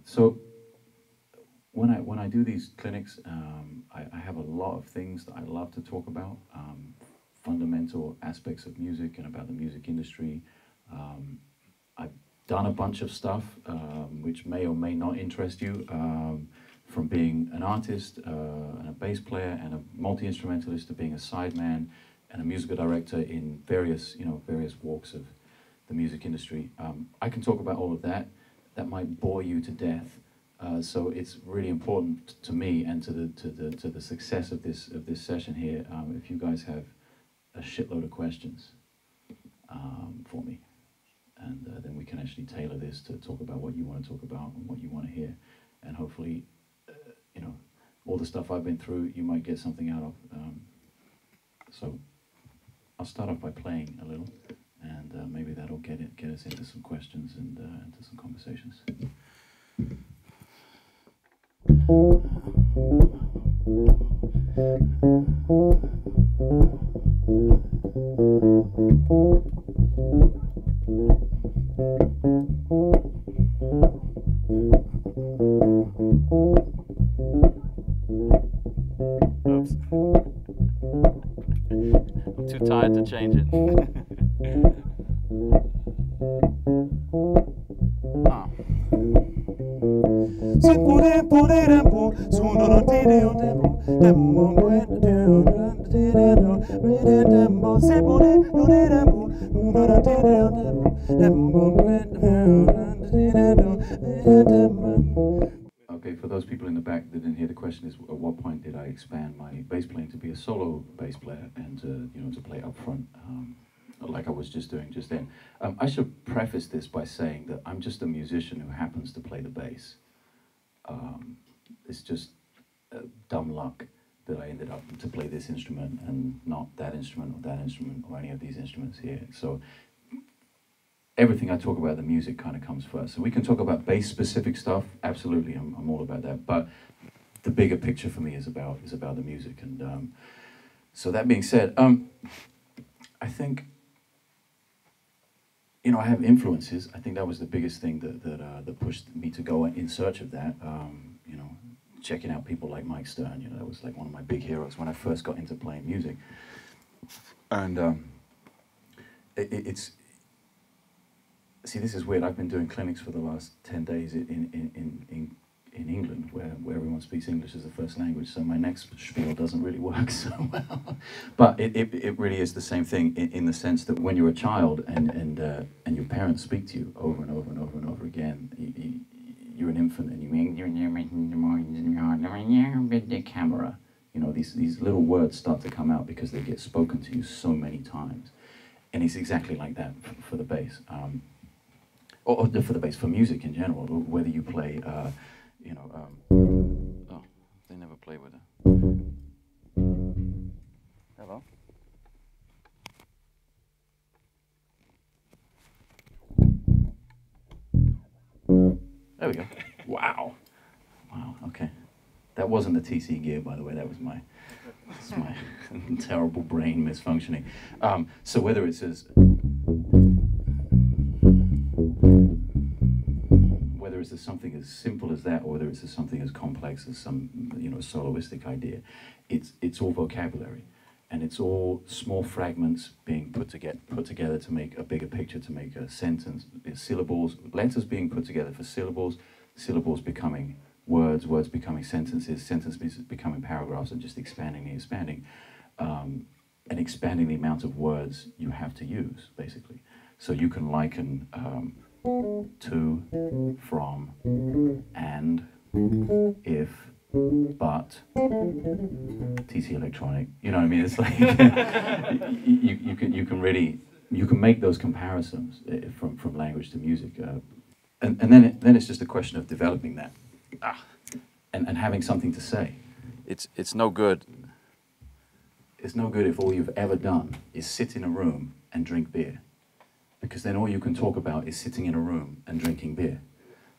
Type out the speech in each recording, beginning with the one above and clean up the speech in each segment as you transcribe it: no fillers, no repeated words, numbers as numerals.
So when I do these clinics, I have a lot of things that I love to talk about, fundamental aspects of music and about the music industry. I've done a bunch of stuff which may or may not interest you, from being an artist and a bass player and a multi-instrumentalist to being a sideman and a musical director in various walks of the music industry. I can talk about all of that. That might bore you to death. So it's really important to me and to the success of this session here. If you guys have a shitload of questions for me, and then we can actually tailor this to talk about what you want to talk about and what you want to hear, and hopefully, all the stuff I've been through, you might get something out of. So I'll start off by playing a little, and maybe that'll get us into some questions and into some conversations. Oops. I'm too tired to change it. Okay, for those people in the back that didn't hear, the question is, at what point did I expand my bass playing to be a solo bass player and to play up front, like I was just doing just then. I should preface this by saying that I'm just a musician who happens to play the bass. It's just dumb luck that I ended up to play this instrument and not that instrument or any of these instruments here. So everything I talk about, the music kind of comes first. So we can talk about bass-specific stuff, absolutely, I'm all about that. But the bigger picture for me is about the music. And so that being said, I think, I have influences. I think that was the biggest thing that pushed me to go in search of that. Checking out people like Mike Stern, that was like one of my big heroes when I first got into playing music. And it's, see, this is weird. I've been doing clinics for the last 10 days in England, where everyone speaks English as a first language, so my next spiel doesn't really work so well. But it really is the same thing in the sense that when you're a child and your parents speak to you over and over and over and over again, you're an infant and you mean the camera. These little words start to come out because they get spoken to you so many times, and it's exactly like that for the bass. Or for the bass, for music in general, whether you play, oh, they never play with it. Hello? There we go. Wow. Wow, okay. That wasn't the TC gear, by the way, that was my terrible brain misfunctioning. So whether it says, whether it's something as simple as that, or whether it's something as complex as some, soloistic idea, it's all vocabulary, and it's all small fragments being put together to make a bigger picture, to make a sentence. It's syllables, letters being put together for syllables, syllables becoming words, words becoming sentences, sentences becoming paragraphs, and just expanding, and expanding the amount of words you have to use, basically. So you can liken to, from, and, if, but, TC Electronic. You know what I mean? It's like you can make those comparisons from language to music, and then it's just a question of developing that, and having something to say. It's no good. It's no good if all you've ever done is sit in a room and drink beer, because then all you can talk about is sitting in a room and drinking beer.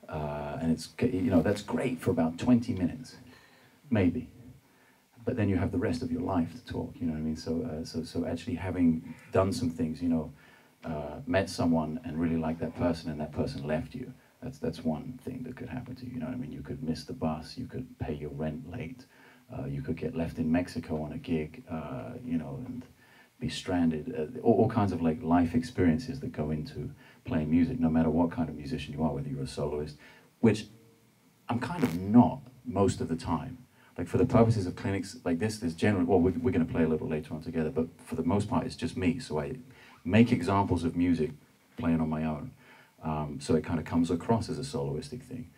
And it's, that's great for about 20 minutes, maybe. But then you have the rest of your life to talk, you know what I mean? So actually having done some things, met someone and really liked that person and that person left you, That's one thing that could happen to you. You know what I mean? You could miss the bus. You could pay your rent late. You could get left in Mexico on a gig. You know, and be stranded. All kinds of like life experiences that go into playing music, no matter what kind of musician you are, whether you're a soloist, which I'm kind of not most of the time. Like for the purposes of clinics like this, there's generally, well, we're going to play a little later on together, but for the most part, it's just me. So I make examples of music playing on my own. So it kind of comes across as a soloistic thing.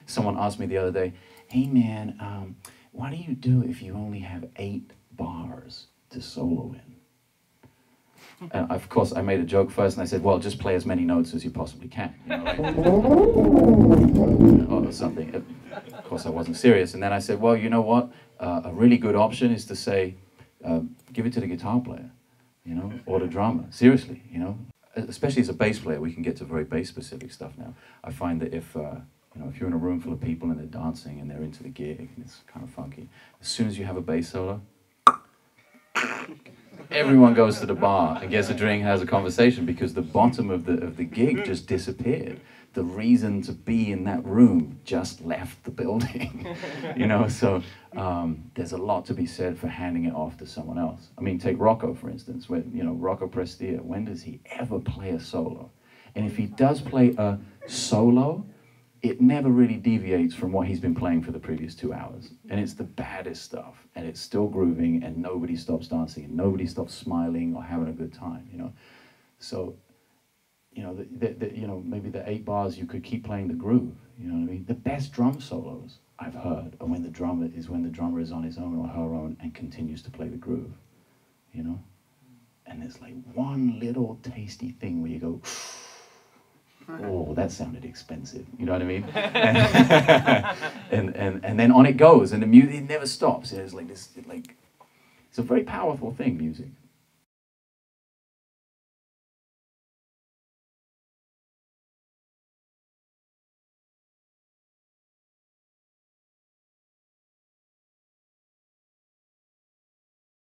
Someone asked me the other day, hey man, what do you do if you only have 8 bars to solo in? And of course, I made a joke first, and I said, well, just play as many notes as you possibly can, you know, like, or something. Of course, I wasn't serious. And then I said, well, you know what? A really good option is to say, give it to the guitar player, you know, or the drummer. Seriously, you know. Especially as a bass player, we can get to very bass-specific stuff now. I find that if, you know, if you're in a room full of people and they're dancing and they're into the gig and it's kind of funky, as soon as you have a bass solo, everyone goes to the bar and gets a drink, has a conversation, because the bottom of the gig just disappeared. The reason to be in that room just left the building, you know. So there's a lot to be said for handing it off to someone else. I mean, take Rocco for instance. When, you know, Rocco Prestia, when does he ever play a solo? And if he does play a solo, it never really deviates from what he's been playing for the previous 2 hours. And it's the baddest stuff, and it's still grooving, and nobody stops dancing, and nobody stops smiling or having a good time, you know. So, you know, you know, maybe the 8 bars, you could keep playing the groove, you know what I mean? The best drum solos I've heard are when the drummer is on his own or her own and continues to play the groove, you know? And there's like one little tasty thing where you go, oh, that sounded expensive. You know what I mean? and then on it goes, and the music, it never stops. It's like this, like, it's a very powerful thing, music.